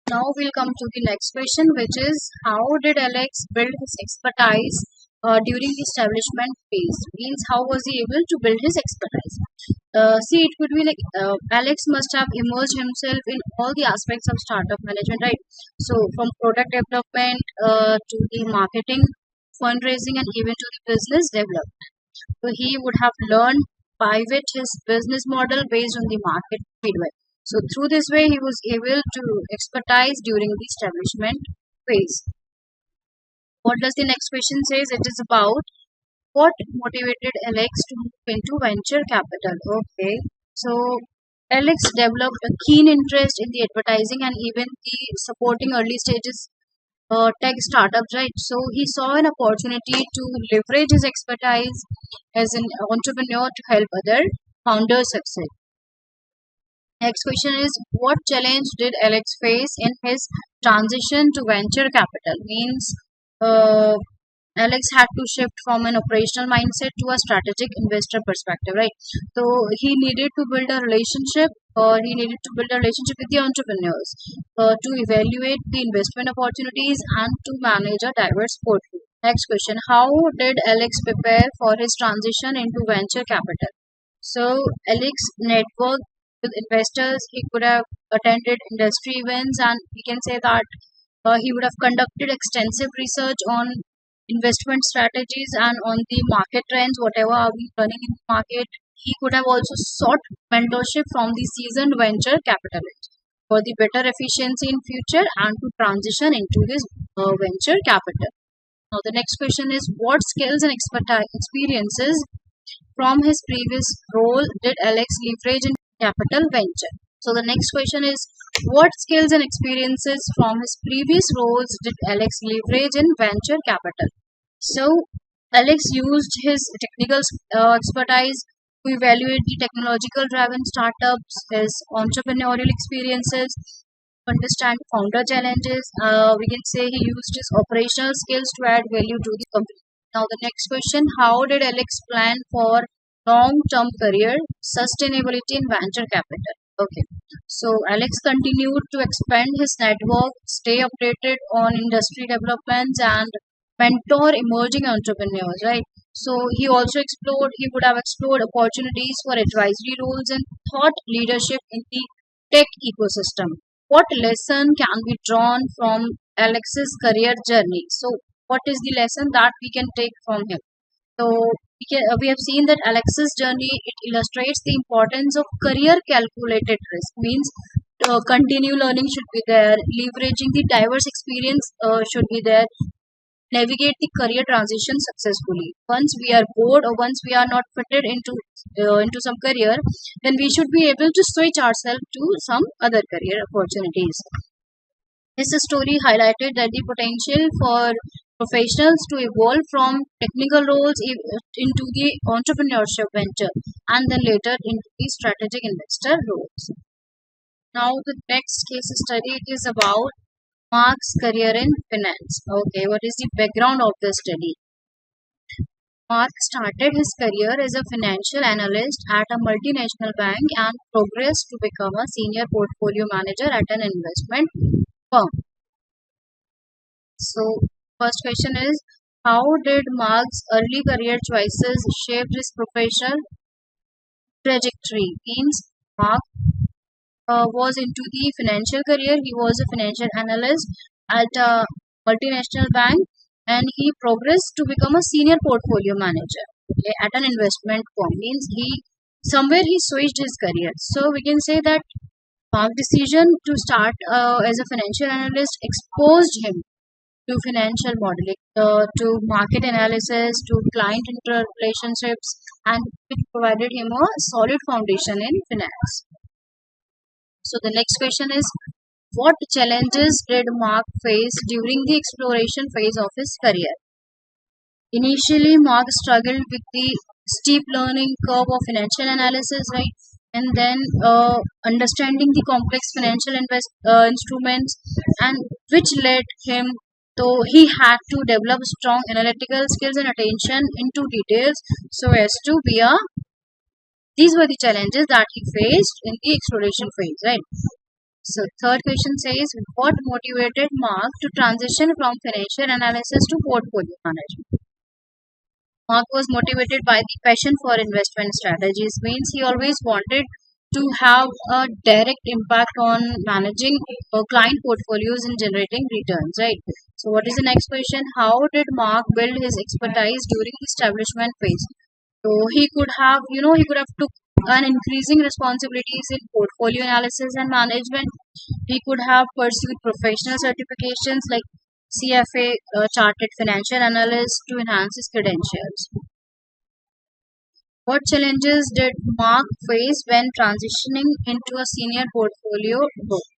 Now we'll come to the next question, which is how did Alex build his expertise during the establishment phase? Means how was he able to build his expertise? See, it could be like Alex must have immersed himself in all the aspects of startup management, right? So from product development to the marketing, fundraising, and even to the business development. So he would have learned pivot his business model based on the market feedback. So through this way, he was able to expertise during the establishment phase. What does the next question says? It is about what motivated Alex to move into venture capital. Okay, so Alex developed a keen interest in the advertising and even the supporting early stages tech startups, right? So he saw an opportunity to leverage his expertise as an entrepreneur to help other founders succeed. Next question is what challenge did Alex face in his transition to venture capital? Means uh, Alex had to shift from an operational mindset to a strategic investor perspective, right? So he needed to build a relationship, or he needed to build a relationship with the entrepreneurs to evaluate the investment opportunities and to manage a diverse portfolio. Next question: how did Alex prepare for his transition into venture capital? So Alex networked with investors. He could have attended industry events, and we can say that he would have conducted extensive research on investment strategies and on the market trends, whatever are we running in the market. He could have also sought mentorship from the seasoned venture capitalists for the better efficiency in future and to transition into this venture capital. Now the next question is what skills and experiences from his previous role did Alex leverage in capital venture? So the next question is what skills and experiences from his previous roles did Alex leverage in venture capital? So Alex used his technical expertise to evaluate the technological driven startups, his entrepreneurial experiences, understand founder challenges. We can say he used his operational skills to add value to the company. Now, the next question: how did Alex plan for long-term career sustainability in venture capital? Okay, so Alex continued to expand his network, stay updated on industry developments, and mentor emerging entrepreneurs. Right. So he also explored. He would have explored opportunities for advisory roles and thought leadership in the tech ecosystem. What lesson can be drawn from Alex's career journey? So, what is the lesson that we can take from him? So, we have seen that Alex's journey it illustrates the importance of career calculated risk. Means continue learning should be there, leveraging the diverse experience should be there, navigate the career transition successfully. Once we are bored or once we are not fitted into some career, then we should be able to switch ourselves to some other career opportunities. This story highlighted that the potential for professionals to evolve from technical roles into the entrepreneurship venture and then later into the strategic investor roles. Now the next case study is about Mark's career in finance. Okay, what is the background of the study? Mark started his career as a financial analyst at a multinational bank and progressed to become a senior portfolio manager at an investment firm. So, first question is how did Mark's early career choices shape his professional trajectory? Means Mark was into the financial career. He was a financial analyst at a multinational bank and he progressed to become a senior portfolio manager at an investment firm. Means he switched his career. So we can say that Mark's decision to start as a financial analyst exposed him to financial modeling, to market analysis, to client relationships, and it provided him a solid foundation in finance. So the next question is what challenges did Mark face during the exploration phase of his career? Initially, Mark struggled with the steep learning curve of financial analysis, right? And then understanding the complex financial instruments, and which led him so he had to develop strong analytical skills and attention into details so as to be a these were the challenges that he faced in the exploration phase, right? So third question says, what motivated Mark to transition from financial analysis to portfolio management? Mark was motivated by the passion for investment strategies, means he always wanted to have a direct impact on managing client portfolios and generating returns, right? So what is the next question? How did Mark build his expertise during the establishment phase? So he could have took an increasing responsibilities in portfolio analysis and management. He could have pursued professional certifications like CFA, Chartered Financial Analyst, to enhance his credentials. What challenges did Mark face when transitioning into a senior portfolio role?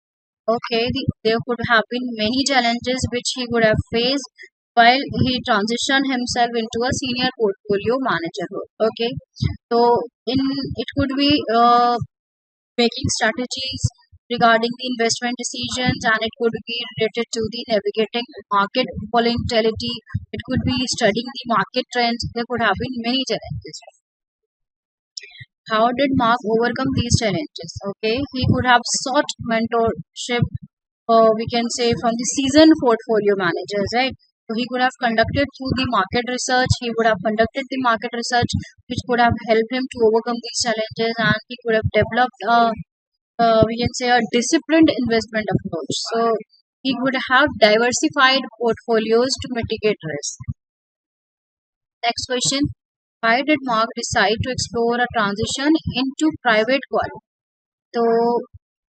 Okay, there could have been many challenges which he would have faced while he transitioned himself into a senior portfolio manager role. Okay, so in it could be making strategies regarding the investment decisions, and it could be related to the navigating market volatility. It could be studying the market trends. There could have been many challenges. How did Mark overcome these challenges? Okay, he could have sought mentorship, we can say, from the seasoned portfolio managers, right? So he could have conducted through the market research. He would have conducted the market research, which could have helped him to overcome these challenges, and he could have developed, we can say, a disciplined investment approach. So he would have diversified portfolios to mitigate risk. Next question. Why did Mark decide to explore a transition into private wealth? So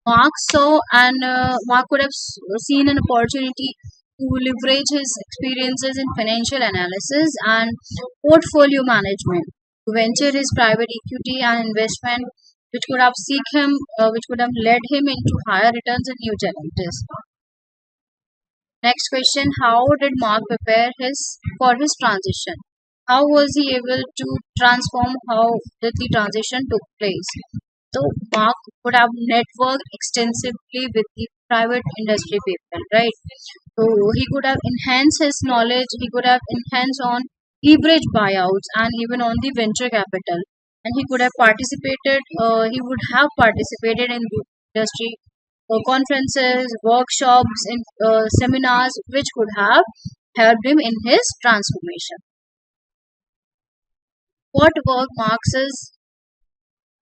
Mark could have seen an opportunity to leverage his experiences in financial analysis and portfolio management to venture his private equity and investment, which could have led him into higher returns and new challenges. Next question: how did Mark prepare his for his transition? How was he able to transform? How did the transition took place? So Mark would have networked extensively with the private industry people, right? So he could have enhanced his knowledge. He could have enhanced on leverage buyouts and even on the venture capital. And he could have participated. He would have participated in the industry conferences, workshops, in seminars, which could have helped him in his transformation. What were Marx's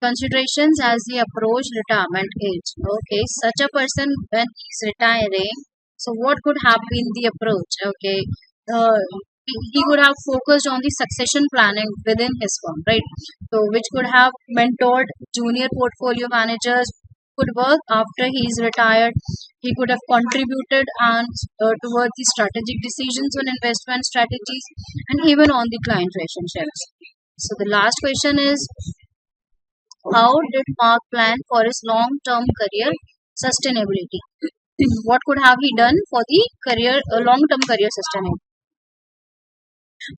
considerations as he approached retirement age? Okay, such a person when he's retiring, so what could have been the approach? Okay, uh, he would have focused on the succession planning within his firm, right? So, which could have mentored junior portfolio managers. Could work after he is retired. He could have contributed and towards the strategic decisions on investment strategies and even on the client relationships. So the last question is, how did Mark plan for his long-term career sustainability? What could have he done for the long-term career sustainability?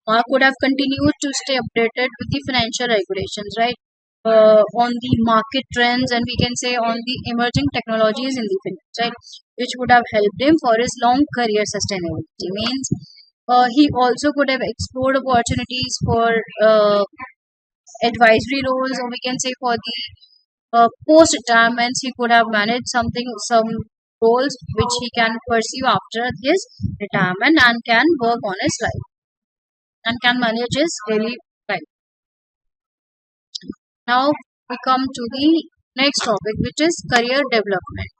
Mark would have continued to stay updated with the financial regulations, right? On the market trends, and we can say on the emerging technologies in the finance, right? Which would have helped him for his long career sustainability. Means he also could have explored opportunities for advisory roles, or we can say for the post retirements. He could have managed some roles which he can pursue after his retirement and can work on his life and can manage his daily life. Now we come to the next topic, which is career development.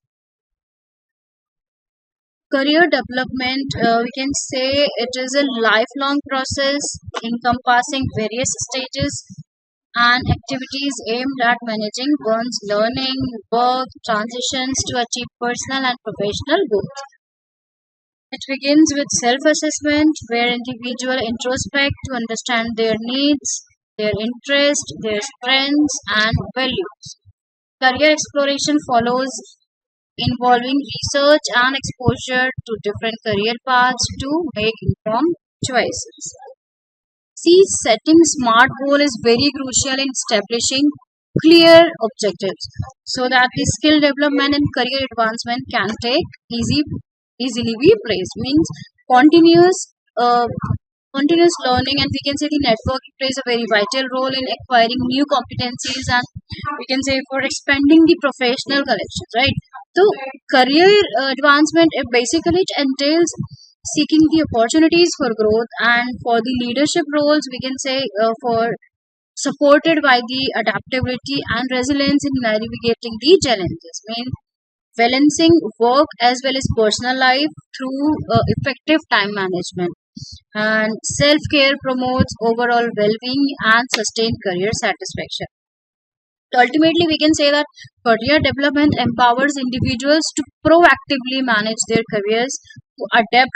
Career development, we can say it is a lifelong process encompassing various stages and activities aimed at managing one's learning, work, transitions to achieve personal and professional goals. It begins with self assessment, where individuals introspect to understand their needs, their interests, their strengths, and values. Career exploration follows, involving research and exposure to different career paths to make informed choices. See, setting SMART goal is very crucial in establishing clear objectives so that the skill development and career advancement can take easily be placed. Means continuous uh, continuous learning, and we can say the networking plays a very vital role in acquiring new competencies, and we can say for expanding the professional collections, right? So So career advancement, basically it entails seeking the opportunities for growth and for the leadership roles, we can say, for supported by the adaptability and resilience in navigating the challenges. Mean balancing work as well as personal life through effective time management, and self care promotes overall well being and sustained career satisfaction. So ultimately, we can say that career development empowers individuals to proactively manage their careers, to adapt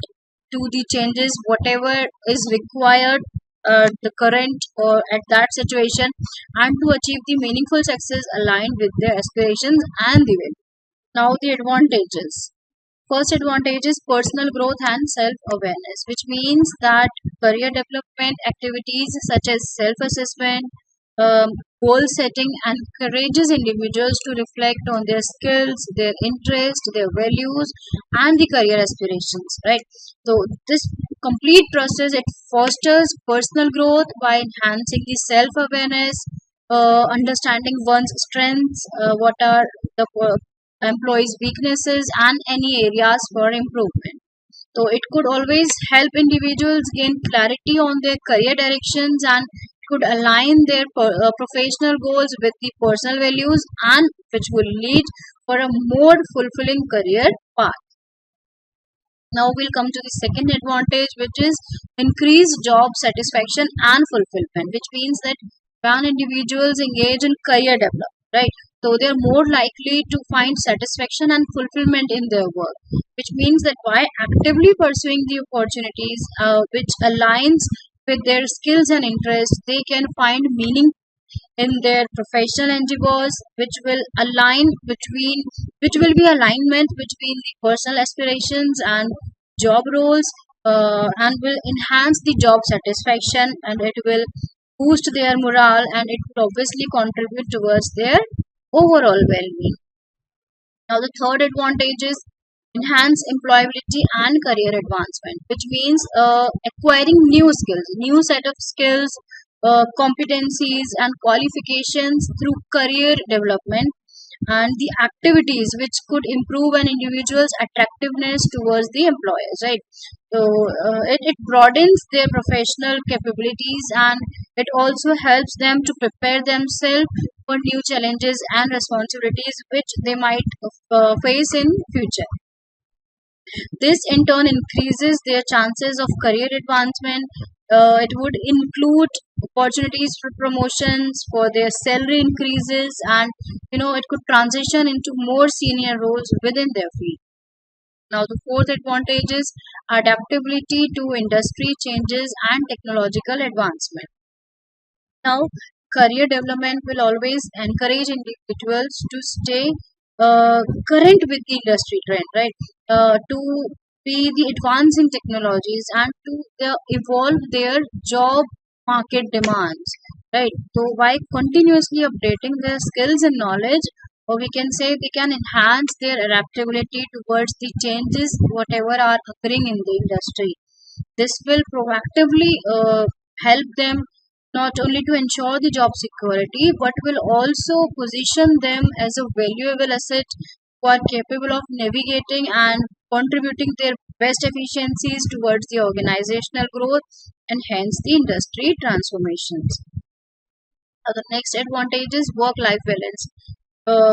to the changes, whatever is required, the current or at that situation, and to achieve the meaningful success aligned with their aspirations and the will. Now, the advantages. First advantage is personal growth and self awareness, which means that career development activities such as self assessment, um, goal setting, encourages individuals to reflect on their skills, their interests, their values, and the career aspirations. Right. So this complete process it fosters personal growth by enhancing the self awareness, understanding one's strengths, what are the employees' weaknesses, and any areas for improvement. So it could always help individuals gain clarity on their career directions and could align their professional goals with the personal values, and which will lead for a more fulfilling career path. Now we'll come to the second advantage, which is increased job satisfaction and fulfillment, which means that when individuals engage in career development, right? So they are more likely to find satisfaction and fulfillment in their work, which means that by actively pursuing the opportunities which aligns with their skills and interests, they can find meaning in their professional endeavors, which will be alignment between the personal aspirations and job roles, and will enhance the job satisfaction, and it will boost their morale, and it will obviously contribute towards their overall well-being. Now the third advantage is enhance employability and career advancement, which means acquiring new skills, new set of skills, competencies, and qualifications through career development, and the activities which could improve an individual's attractiveness towards the employers, right? So it broadens their professional capabilities, and it also helps them to prepare themselves for new challenges and responsibilities which they might face in future. This in turn increases their chances of career advancement. It would include opportunities for promotions, for their salary increases, and it could transition into more senior roles within their field. Now the fourth advantage is adaptability to industry changes and technological advancement. Now, career development will always encourage individuals to stay current with the industry trend, right? To be the advancing technologies and to evolve their job market demands, right? So, by continuously updating their skills and knowledge, or we can say they can enhance their adaptability towards the changes whatever are occurring in the industry. This will proactively help them not only to ensure the job security but will also position them as a valuable asset who are capable of navigating and contributing their best efficiencies towards the organizational growth and hence the industry transformations. The next advantage is work life balance,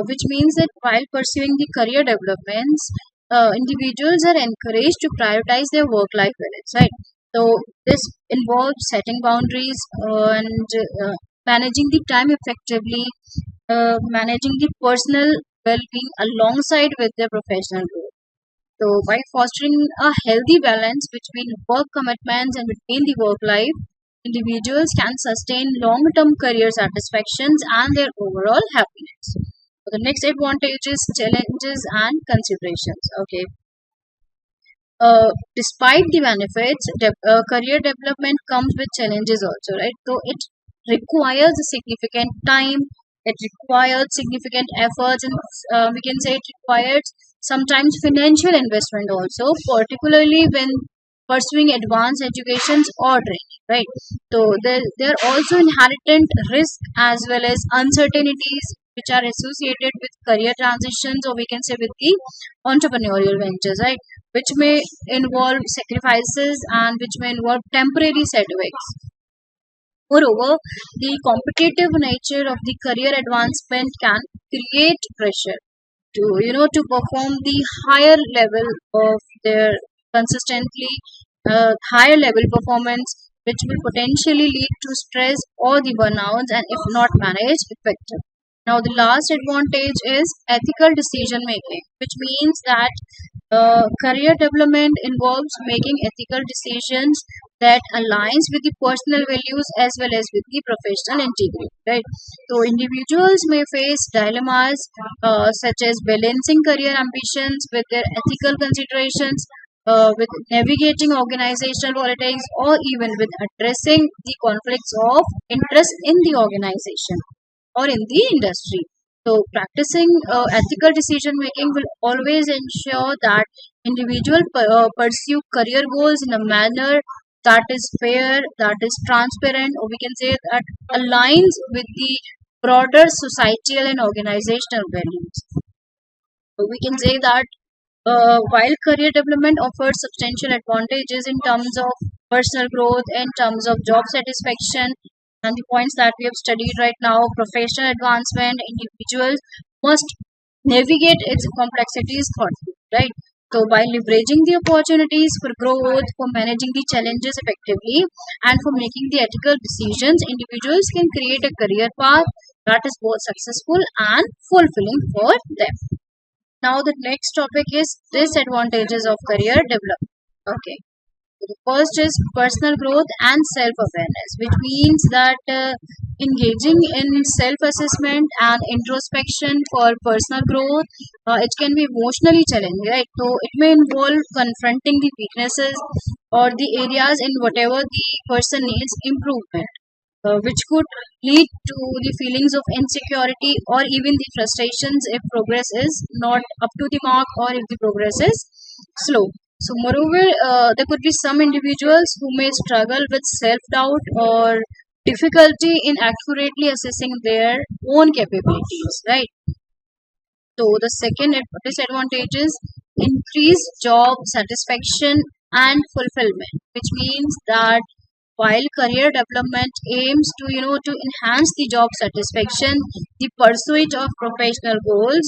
which means that while pursuing the career developments, individuals are encouraged to prioritize their work life balance, right? So, this involves setting boundaries and managing the time effectively, managing the personal well being alongside with their professional growth. So, by fostering a healthy balance between work commitments and between the work life, individuals can sustain long term career satisfactions and their overall happiness. So the next advantage is challenges and considerations. Okay. Despite the benefits, career development comes with challenges also, right? So it requires a significant time, it requires significant efforts, and we can say it requires sometimes financial investment also, particularly when pursuing advanced educations or training, right? So there are also inherent risks as well as uncertainties which are associated with career transitions, or we can say with the entrepreneurial ventures, right? Which may involve sacrifices and which may involve temporary setbacks. Moreover, the competitive nature of the career advancement can create pressure to to perform the higher level of their consistently higher level performance, which will potentially lead to stress or the burnouts, and if not managed effective. Now the last advantage is ethical decision making, which means that career development involves making ethical decisions that aligns with the personal values as well as with the professional integrity, right? So individuals may face dilemmas such as balancing career ambitions with their ethical considerations, with navigating organizational politics, or even with addressing the conflicts of interest in the organization or in the industry. So, practicing ethical decision making will always ensure that individuals pursue career goals in a manner that is fair, that is transparent, or we can say that aligns with the broader societal and organizational values. So, we can say that while career development offers substantial advantages in terms of personal growth, in terms of job satisfaction, and the points that we have studied right now, professional advancement, individuals must navigate its complexities thoughtfully, right? So, by leveraging the opportunities for growth, for managing the challenges effectively, and for making the ethical decisions, individuals can create a career path that is both successful and fulfilling for them. Now, the next topic is disadvantages of career development. Okay. The first is personal growth and self awareness, which means that engaging in self assessment and introspection for personal growth, it can be emotionally challenging, right? So, it may involve confronting the weaknesses or the areas in whatever the person needs improvement, which could lead to the feelings of insecurity or even the frustrations if progress is not up to the mark or if the progress is slow. So, moreover, there could be some individuals who may struggle with self doubt or difficulty in accurately assessing their own capabilities, right? So, the second disadvantage is increased job satisfaction and fulfillment, which means that while career development aims to to enhance the job satisfaction, the pursuit of professional goals,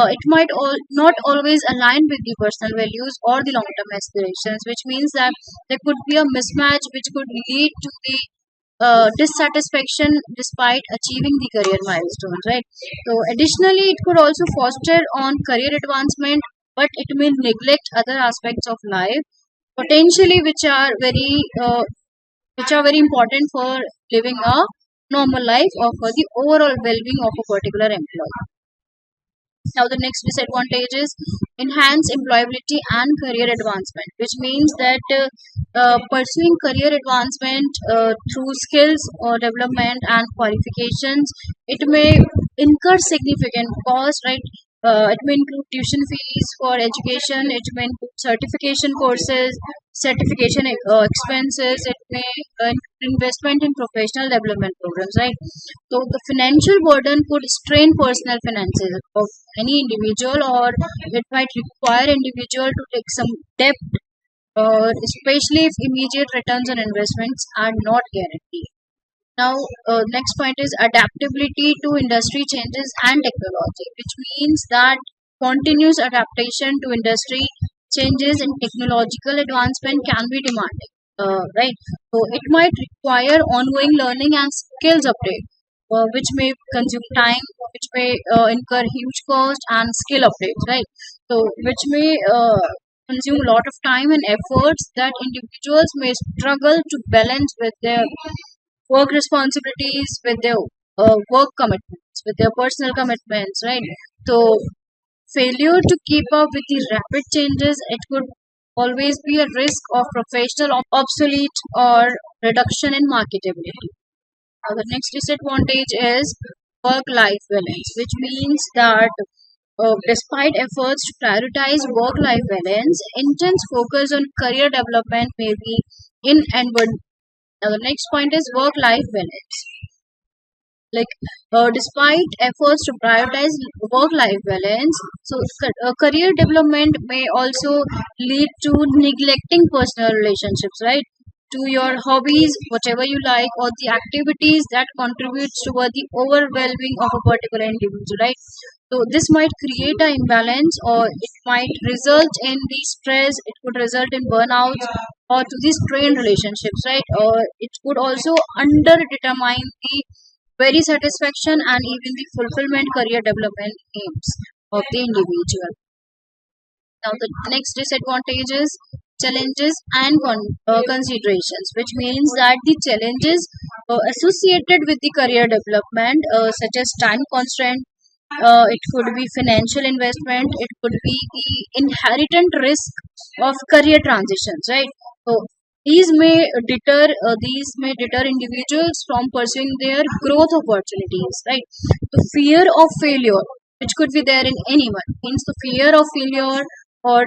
it might not always align with the personal values or the long term aspirations, which means that there could be a mismatch which could lead to the dissatisfaction despite achieving the career milestones, right? So additionally, it could also foster on career advancement, but it may neglect other aspects of life potentially which are very important for living a normal life or for the overall well-being of a particular employee. Now, the next disadvantage is enhance employability and career advancement, which means that pursuing career advancement through skills or development and qualifications, it may incur significant cost, right? It may include tuition fees for education, it may include certification courses, certification expenses, it may include investment in professional development programs, right? So the financial burden could strain personal finances of any individual, or it might require individual to take some debt, especially if immediate returns on investments are not guaranteed. Now, next point is adaptability to industry changes and technology, which means that continuous adaptation to industry changes and technological advancement can be demanding, right? So, it might require ongoing learning and skills update, which may consume time, which may incur huge cost and skill updates, right? So, which may consume a lot of time and efforts that individuals may struggle to balance with their work responsibilities, with their work commitments, with their personal commitments, right? So, failure to keep up with the rapid changes, it could always be a risk of professional obsolete or reduction in marketability. Now, the next disadvantage is work life balance, which means that despite efforts to prioritize work life balance, intense focus on career development may be inadvertent. Now, the next point is work life balance. Like, despite efforts to prioritize work-life balance, so career development may also lead to neglecting personal relationships, right? To your hobbies, whatever you like, or the activities that contributes toward the overwhelming of a particular individual, right? So this might create an imbalance, or it might result in the stress. It could result in burnouts or to the strained relationships, right? Or it could also underdetermine the very satisfaction and even the fulfillment career development aims of the individual. Now, the next disadvantage is challenges and considerations, which means that the challenges associated with the career development, such as time constraint, it could be financial investment, it could be the inherent risk of career transitions, right? So these may deter individuals from pursuing their growth opportunities, right? The fear of failure, which could be there in anyone, means the fear of failure or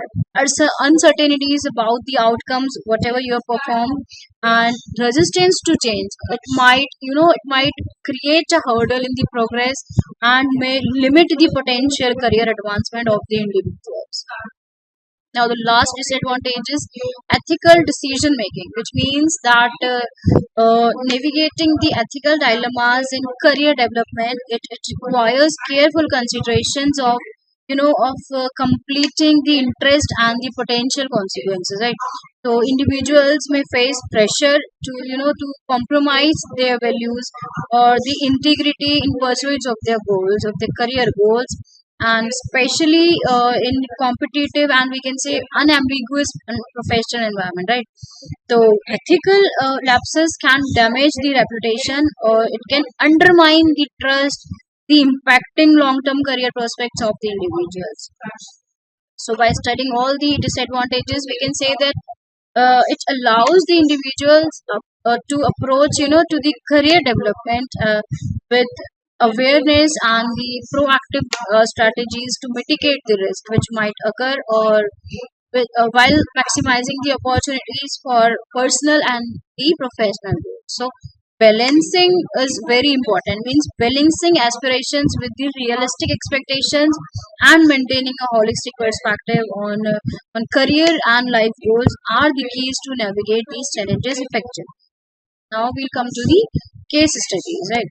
uncertainties about the outcomes, whatever you have performed, and resistance to change. It might create a hurdle in the progress and may limit the potential career advancement of the individuals. Now, the last disadvantage is ethical decision making, which means that navigating the ethical dilemmas in career development, it requires careful considerations of completing the interest and the potential consequences, right? So individuals may face pressure to compromise their values or the integrity in pursuit of their goals, of their career goals, and especially in competitive and we can say unambiguous and professional environment, right? So ethical lapses can damage the reputation, or it can undermine the trust, the impacting long-term career prospects of the individuals. So by studying all the disadvantages, we can say that it allows the individuals to approach to the career development with awareness and the proactive strategies to mitigate the risk which might occur, or while maximizing the opportunities for personal and the professional growth. So balancing is very important, means balancing aspirations with the realistic expectations and maintaining a holistic perspective on career and life goals are the keys to navigate these challenges effectively. Now we'll come to the case studies, right?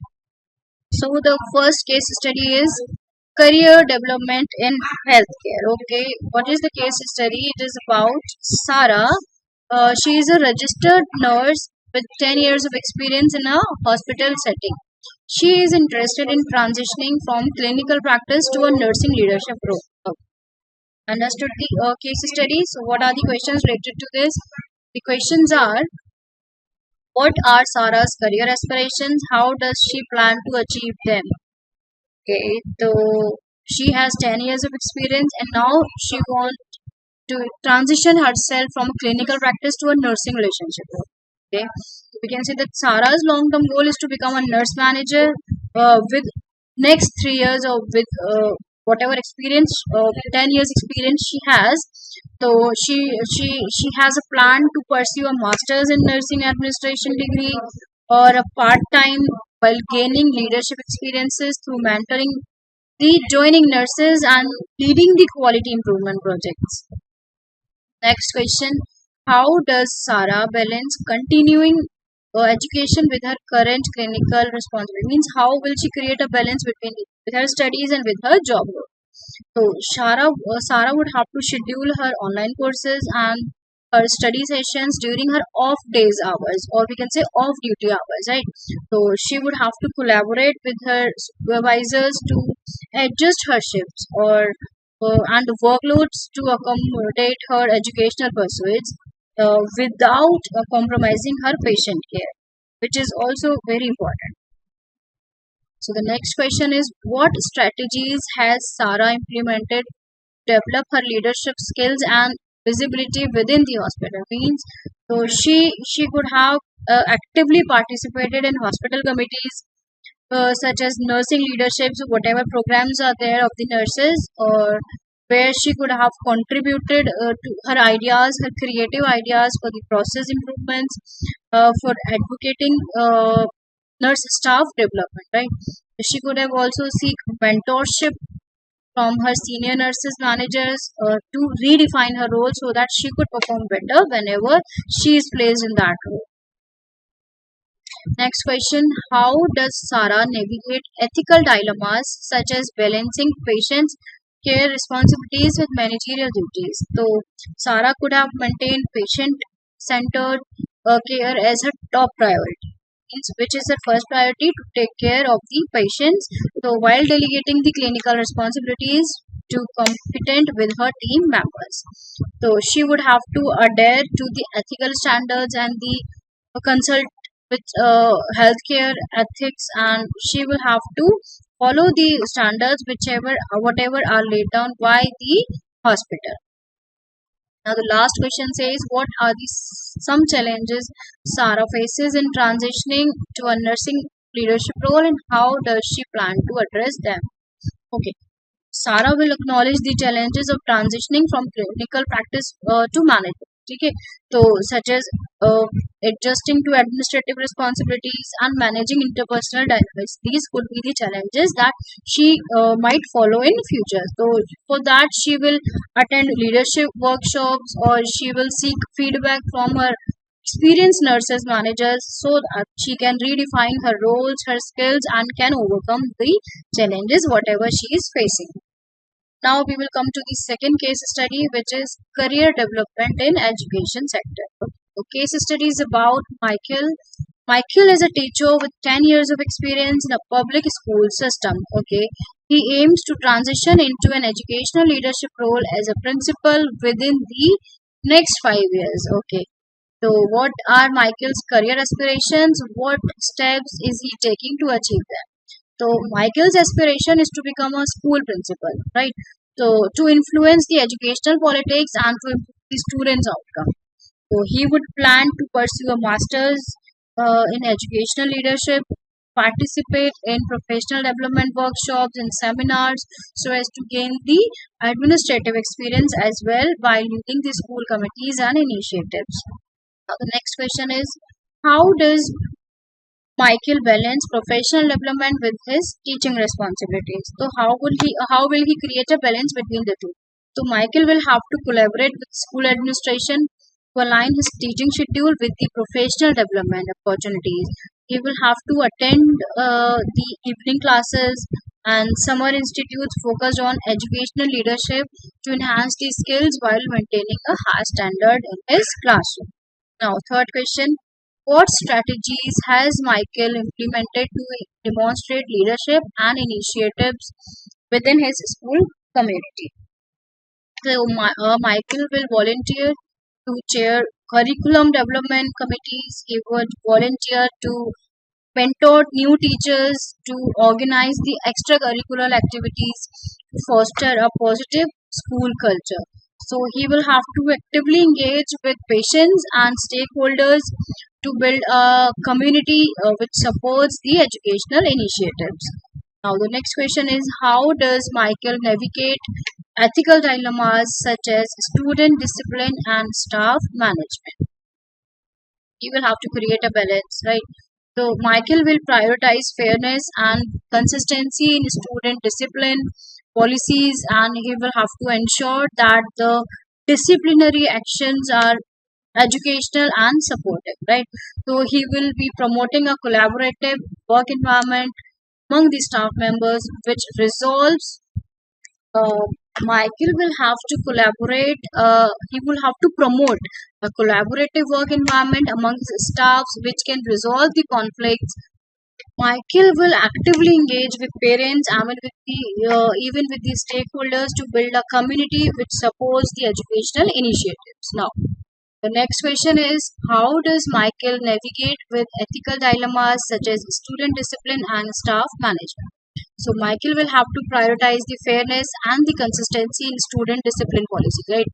So the first case study is career development in healthcare. Okay, what is the case study? It is about Sarah. She is a registered nurse with 10 years of experience in a hospital setting. She is interested in transitioning from clinical practice to a nursing leadership role. Understood the case study? So, what are the questions related to this? The questions are: what are Sarah's career aspirations? How does she plan to achieve them? Okay, so she has 10 years of experience and now she wants to transition herself from clinical practice to a nursing relationship. Okay, we can say that Sarah's long-term goal is to become a nurse manager with next 3 years or with whatever experience, 10 years experience she has. So she has a plan to pursue a master's in nursing administration degree or a part-time while gaining leadership experiences through mentoring the joining nurses and leading the quality improvement projects. Next question: how does Sarah balance continuing education with her current clinical responsibility? Means how will she create a balance between with her studies and with her job role? So Sarah would have to schedule her online courses and her study sessions during her off days hours, or we can say off duty hours, right? So she would have to collaborate with her supervisors to adjust her shifts or and workloads to accommodate her educational pursuits without compromising her patient care, which is also very important. So the next question is: what strategies has Sarah implemented to develop her leadership skills and visibility within the hospital? Means so she could have actively participated in hospital committees such as nursing leaderships, whatever programs are there of the nurses, or where she could have contributed to her ideas, her creative ideas for the process improvements, for advocating nurse staff development, right? She could have also seek mentorship from her senior nurses managers to redefine her role so that she could perform better whenever she is placed in that role. Next question: how does Sarah navigate ethical dilemmas such as balancing patients' care responsibilities with managerial duties? So, Sarah could have maintained patient centered care as her top priority, means which is her first priority to take care of the patients. So, while delegating the clinical responsibilities to competent with her team members. So, she would have to adhere to the ethical standards and the consult with healthcare ethics, and she will have to follow the standards whichever whatever are laid down by the hospital. Now the last question says, what are the some challenges Sarah faces in transitioning to a nursing leadership role, and how does she plan to address them? Okay, Sarah will acknowledge the challenges of transitioning from clinical practice to management. Okay, so such as uh, adjusting to administrative responsibilities and managing interpersonal dynamics. These could be the challenges that she might follow in future. So for that, she will attend leadership workshops or she will seek feedback from her experienced nurses managers so that she can redefine her roles, her skills, and can overcome the challenges whatever she is facing. Now we will come to the second case study, which is career development in education sector. The case study is about Michael. Michael is a teacher with 10 years of experience in a public school system. Okay, he aims to transition into an educational leadership role as a principal within the next 5 years. Okay, so what are Michael's career aspirations? What steps is he taking to achieve them? So Michael's aspiration is to become a school principal, right? So to influence the educational politics and to improve the students' outcome. So he would plan to pursue a master's in educational leadership, participate in professional development workshops and seminars so as to gain the administrative experience as well while leading the school committees and initiatives. Now the next question is, how does Michael balance professional development with his teaching responsibilities? So how will he create a balance between the two? So Michael will have to collaborate with school administration to align his teaching schedule with the professional development opportunities. He will have to attend the evening classes and summer institutes focused on educational leadership to enhance the skills while maintaining a high standard in his classroom. Now, third question: what strategies has Michael implemented to demonstrate leadership and initiatives within his school community? So, Michael will volunteer to chair curriculum development committees. He would volunteer to mentor new teachers, to organize the extracurricular activities, to foster a positive school culture. So he will have to actively engage with patients and stakeholders to build a community which supports the educational initiatives. Now the next question is, how does Michael navigate ethical dilemmas such as student discipline and staff management? He will have to create a balance, right? So Michael will prioritize fairness and consistency in student discipline policies, and he will have to ensure that the disciplinary actions are educational and supportive, right? So he will be promoting a collaborative work environment among the staff members, which resolves uh, Michael will have to collaborate, he will have to promote a collaborative work environment amongst staffs which can resolve the conflicts. Michael will actively engage with parents and with the, even with the stakeholders to build a community which supports the educational initiatives. Now, the next question is, how does Michael navigate with ethical dilemmas such as student discipline and staff management? So Michael will have to prioritize the fairness and the consistency in student discipline policy, right?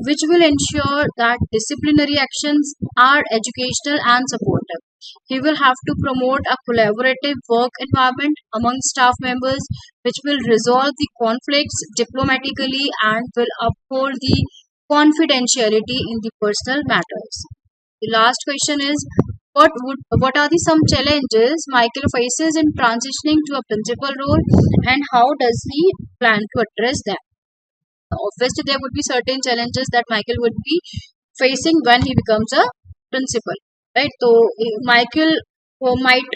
Which will ensure that disciplinary actions are educational and supportive. He will have to promote a collaborative work environment among staff members, which will resolve the conflicts diplomatically and will uphold the confidentiality in the personal matters. The last question is, what are the some challenges Michael faces in transitioning to a principal role, and how does he plan to address them? Obviously, there would be certain challenges that Michael would be facing when he becomes a principal, right? So Michael might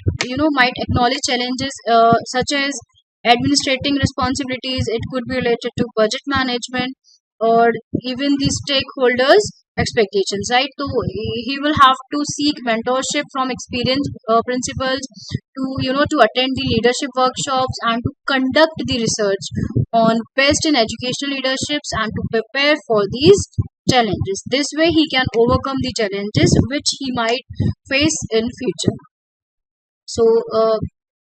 might acknowledge challenges such as administrating responsibilities. It could be related to budget management or even the stakeholders expectations, right? So he will have to seek mentorship from experienced principals, to to attend the leadership workshops and to conduct the research on best in educational leaderships and to prepare for these challenges. This way he can overcome the challenges which he might face in future. So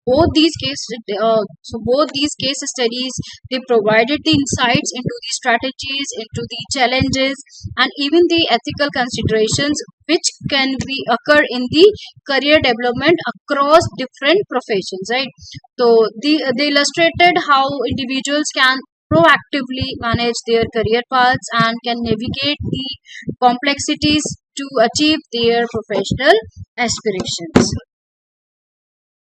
both these case both these case studies, they provided the insights into the strategies, into the challenges, and even the ethical considerations which can be occur in the career development across different professions, right? So they illustrated how individuals can proactively manage their career paths and can navigate the complexities to achieve their professional aspirations.